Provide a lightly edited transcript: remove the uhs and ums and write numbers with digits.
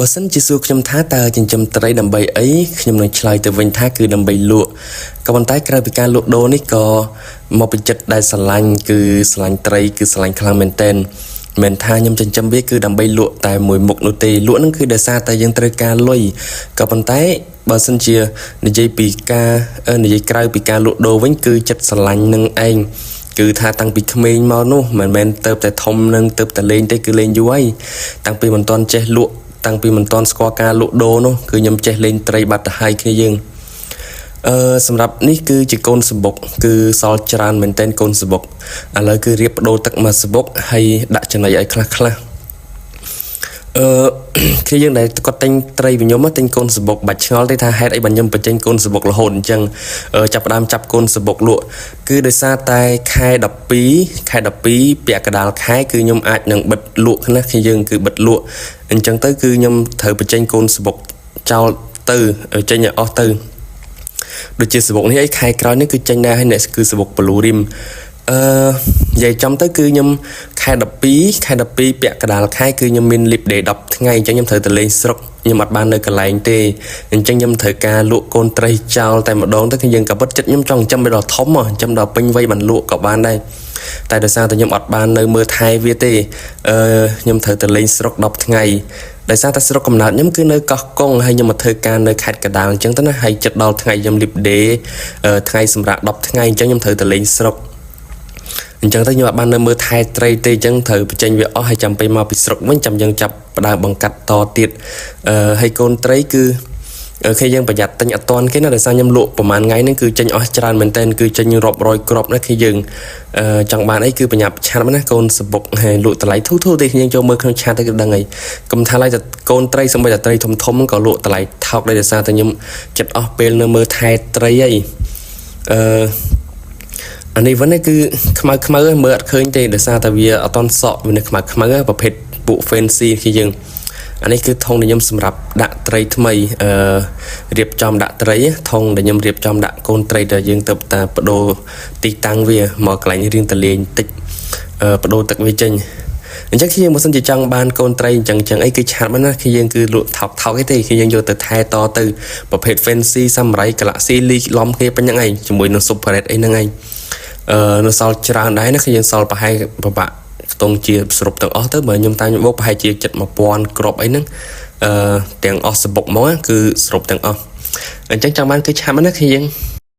បើសិនជាសួរខ្ញុំថាតើចិញ្ចឹមត្រីដើម្បីអីខ្ញុំនឹងឆ្លើយទៅវិញថាគឺដើម្បីលក់ក៏ប៉ុន្តែក្រៅពីការលក់ដូរនេះក៏មកពីចិត្តដែលស្រឡាញ់គឺស្រឡាញ់ត្រីគឺស្រឡាញ់ខ្លាំងមែនទែនមិនថាខ្ញុំចិញ្ចឹមវាគឺដើម្បីលក់តែមួយមុខនោះទេលក់នឹងគឺដោយសារតែយើងត្រូវការលុយក៏ប៉ុន្តែបើសិនជានិយាយពីការនិយាយក្រៅពីការលក់ដូរវិញគឺចិត្តស្រឡាញ់នឹងឯងគឺថាតាំងពីក្មេងមកនោះមិនមែនទៅតែធំនឹងទៅតែលេងទេគឺលេងយូរហើយតាំងពីមិនទាន់ចេះលក់តាំងពីមិនទាន់ស្គាល់ការលក់ដូរនោះគឺខ្ញុំចេះលេងត្រីបាត់ទៅហើយគ្នាយើងសម្រាប់នេះគឺជាកូនសំបុកគឺសល់ច្រើនមែនទែនកូនសំបុកឥឡូវគឺរៀបបដូរទឹកមកសំបុកហើយដាក់ចំណីឲ្យខ្លះគ្នាយើងដែលគាត់ទិញត្រីពីខ្ញុំទិញកូនសំបុកបាច់ឆ្ងល់ទេថាហេតុអីបើខ្ញុំបញ្ចេញកូនសំបុករហូតអញ្ចឹងចាប់ផ្ដើមចាប់កូនសំបុកលក់គឺដោយសារតែខែ12ពាក់កណ្ដាលខែគឺខ្ញុំអាចនឹងបិទលក់ណាគឺយើងគឺបិទលក់អញ្ចឹងទៅគឺខ្ញុំត្រូវបញ្ចេញកូនសំបុកចោលទៅចេញឲ្យអស់ទៅដូចជាសំបុកនេះអីខែក្រោយនេះគឺចេញដែរហើយអ្នកគឺសំបុកបលូរីមនិយាយចំទៅគឺខ្ញុំខែ12ពាក់កណ្ដាលខែគឺខ្ញុំមាន leap day 10ថ្ងៃអញ្ចឹងខ្ញុំត្រូវទៅលេងស្រុកខ្ញុំអត់បាននៅកន្លែងទេអញ្ចឹងខ្ញុំត្រូវការលក់កូនត្រីចោលតែម្ដងទៅគឺយើងក៏ពិតចិត្តខ្ញុំចង់ចិញ្ចឹមវាដល់ធំចិញ្ចឹមដល់ពេញវ័យបានលក់ក៏បានដែរតែដោយសារតែខ្ញុំអត់បាននៅមើលថែវាទេខ្ញុំត្រូវទៅលេងស្រុក10ថ្ងៃដោយសារតែស្រុកកំណើតខ្ញុំគឺនៅកោះកុងហើយខ្ញុំមកធ្វើការនៅខេត្តកណ្ដាលអញ្ចឹងទៅណាហើយចិត្តដល់ថ្ងៃខ្ញុំ leap day ថ្ងៃសម្រាប់10ថ្ងៃអញ្ចឹងខ្ញុំត្រូវទៅលេងស្រុកអញ្ចឹងទៅខ្ញុំអត់បាននៅមើលថែត្រីទេអញ្ចឹងត្រូវបញ្ចេញវាអស់ហើយចាំពេលមកពីស្រុកវិញចាំយើងចាប់ផ្ដើមបង្កាត់តទៀតហើយកូនត្រីគឺគេយើងប្រយ័ត្នទិញអត់តាន់គេណាដោយសារខ្ញុំលក់ប្រហែលថ្ងៃហ្នឹងគឺចេញអស់ច្រើនមែនតើគឺចេញរាប់រយគ្រាប់ណាគឺយើងចង់បានអីគឺបញ្ញាប្រឆាំណាកូនសបុកហើយលក់តម្លៃធូរទេយើងចូលមើលក្នុងឆាតទៅគឺដឹងហើយកុំថាឡើយតែកូនត្រីសំបីតែត្រីធំក៏លក់តម្លៃថោកដែរដោយសារតែខ្ញុំចិត្តអស់ពេលនៅមើលថែត្រីហើយអានេះវិញគឺខ្មៅមើលអត់ឃើញទេដោយសារតែវាអត់តន់សក់វានៅខ្មៅប្រភេទពួក fancy គឺយើងអានេះគឺធុងដែលខ្ញុំសម្រាប់ដាក់ត្រីថ្មីរៀបចំដាក់ត្រីធុងដែលខ្ញុំរៀបចំដាក់កូនត្រីដែលយើងទៅតាបដូរទីតាំងវាមកកន្លែងរៀងតលេងតិចបដូរទឹកវាចេញអញ្ចឹងគឺយើងមិនសិនជាចង់បានកូនត្រីអញ្ចឹងអីគឺឆាតមកណាគឺយើងគឺលក់ថោកអីទេគឺយើងយកទៅថែតទៅប្រភេទ fancy សាមរ៉ៃ Galaxy លីឡំគ្នាពេញហ្នឹងឯងជាមួយនឹង Super Red អីហ្នឹងឯងនៅសល់ច្រើនដែរណាគឺយើងសល់ប្រហែលប្របាក់ខ្ទង់ជាសរុបទាំងអស់ទៅបើខ្ញុំតាមបោកប្រហែលជា71000គ្រាប់អីហ្នឹងទាំងអស់សបុកមកគឺសរុបទាំងអស់អញ្ចឹងចាំបានគឺឆាប់ណាគឺយើង